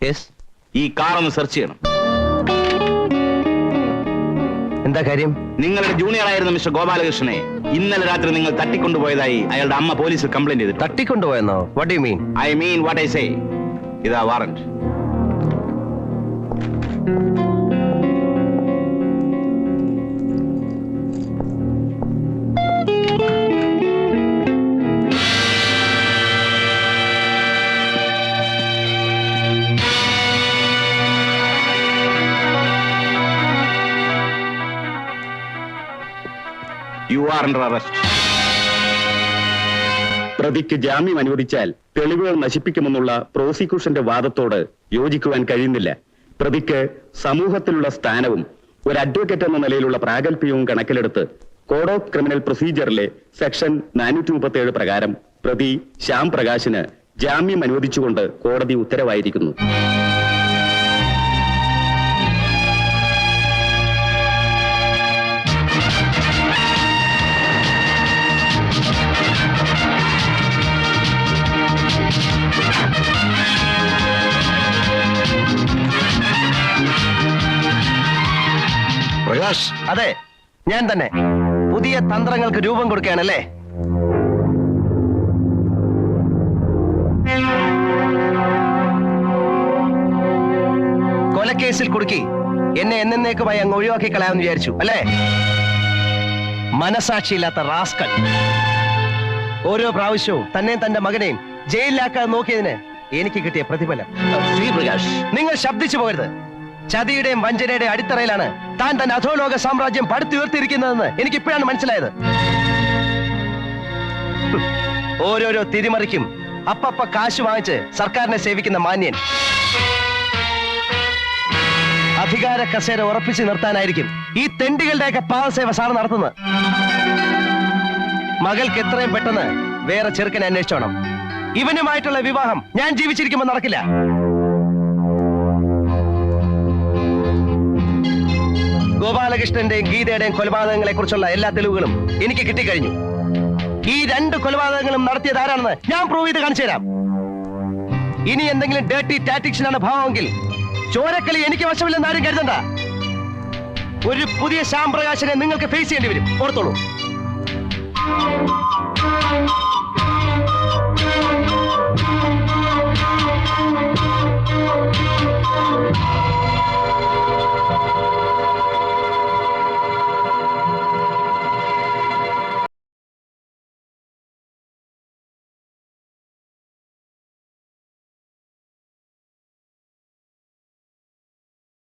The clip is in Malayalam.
യെസ്. ഈ കാർ ഒന്ന് സെർച്ച് ചെയ്യണം. എന്താ കാര്യം? നിങ്ങളുടെ ജൂനിയർ ആയിരുന്ന മിസ്റ്റർ ഗോപാലകൃഷ്ണനെ ഇന്നലെ രാത്രി നിങ്ങൾ തട്ടിക്കൊണ്ടുപോയതായി അയാളുടെ അമ്മ പോലീസിൽ കംപ്ലൈന്റ് ചെയ്തിട്ടുണ്ട്. തട്ടിക്കൊണ്ടുപോയെന്നോ? What you mean? I mean what I say. ഇതാ warrant. You are under arrest. പ്രതിക്ക് ജാമ്യം അനുവദിച്ചാൽ തെളിവുകൾ നശിപ്പിക്കുമെന്നുള്ള പ്രോസിക്യൂഷന്റെ വാദത്തോട് യോജിക്കുവാൻ കഴിയുന്നില്ല. പ്രതിക്ക് സമൂഹത്തിലുള്ള സ്ഥാനവും ഒരു അഡ്വക്കേറ്റ് എന്ന നിലയിലുള്ള പ്രാഗൽഭ്യവും കണക്കിലെടുത്ത് കോഡ് ഓഫ് ക്രിമിനൽ പ്രൊസീജിയറിലെ സെക്ഷൻ 437 പ്രകാരം പ്രതി ശ്യാം പ്രകാശിന് ജാമ്യം അനുവദിച്ചുകൊണ്ട് കോടതി ഉത്തരവായിരിക്കുന്നു. പ്രകാശ്. അതെ, ഞാൻ തന്നെ. പുതിയ തന്ത്രങ്ങൾക്ക് രൂപം കൊടുക്കുകയാണല്ലേ? കൊലക്കേസിൽ കുടുക്കി എന്നെ എന്നേക്കുമായി അങ്ങ് ഒഴിവാക്കി കളയാമെന്ന് വിചാരിച്ചു അല്ലേ? മനസാക്ഷിയില്ലാത്ത റാസ്കൽ. ഓരോ പ്രാവശ്യവും തന്നെയും തന്റെ മകനെയും ജയിലിലാക്കാൻ നോക്കിയതിന് എനിക്ക് കിട്ടിയ പ്രതിഫലം. പ്രകാശ്, നിങ്ങൾ ശബ്ദിച്ചു പോകരുത്. ചതിയുടെയും വഞ്ചനയുടെയും അടിത്തറയിലാണ് താൻ തന്റെ അധോലോക സാമ്രാജ്യം പടുത്തുയർത്തിയിരിക്കുന്നതെന്ന് എനിക്ക് ഇപ്പോഴാണ് മനസ്സിലായത്. ഓരോരോ തിരിമറിക്കും അപ്പപ്പ കാശ് വാങ്ങിച്ച് സർക്കാരിനെ സേവിക്കുന്ന മാന്യൻ അധികാര കസേര ഉറപ്പിച്ചു നിർത്താനായിരിക്കും ഈ തെണ്ടികളുടെയൊക്കെ പാവസേവ സാർ നടത്തുന്നത്. മകൾക്ക് എത്രയും പെട്ടെന്ന് വേറെ ചെറുക്കനെ അന്വേഷിച്ചോണം. ഇവനുമായിട്ടുള്ള വിവാഹം ഞാൻ ജീവിച്ചിരിക്കുമ്പോൾ നടക്കില്ല. ഗോപാലകൃഷ്ണന്റെയും ഗീതയുടെയും കൊലപാതകങ്ങളെ കുറിച്ചുള്ള എല്ലാ തെളിവുകളും എനിക്ക് കിട്ടിക്കഴിഞ്ഞു. ഈ 2 കൊലപാതകങ്ങളും നടത്തിയത് ആരാണെന്ന് ഞാൻ പ്രൂവ് ചെയ്ത് കാണിച്ചു തരാം. ഇനി എന്തെങ്കിലും ഡേർട്ടി ടാറ്റിക്സിനാണ് ഭാവമെങ്കിൽ ചോരക്കളി എനിക്ക് വശമില്ലെന്ന് ആരും കരുതണ്ട. ഒരു പുതിയ ശ്യാം പ്രകാശനെ നിങ്ങൾക്ക് ഫേസ് ചെയ്യേണ്ടി വരും. ഓർത്തോളൂ.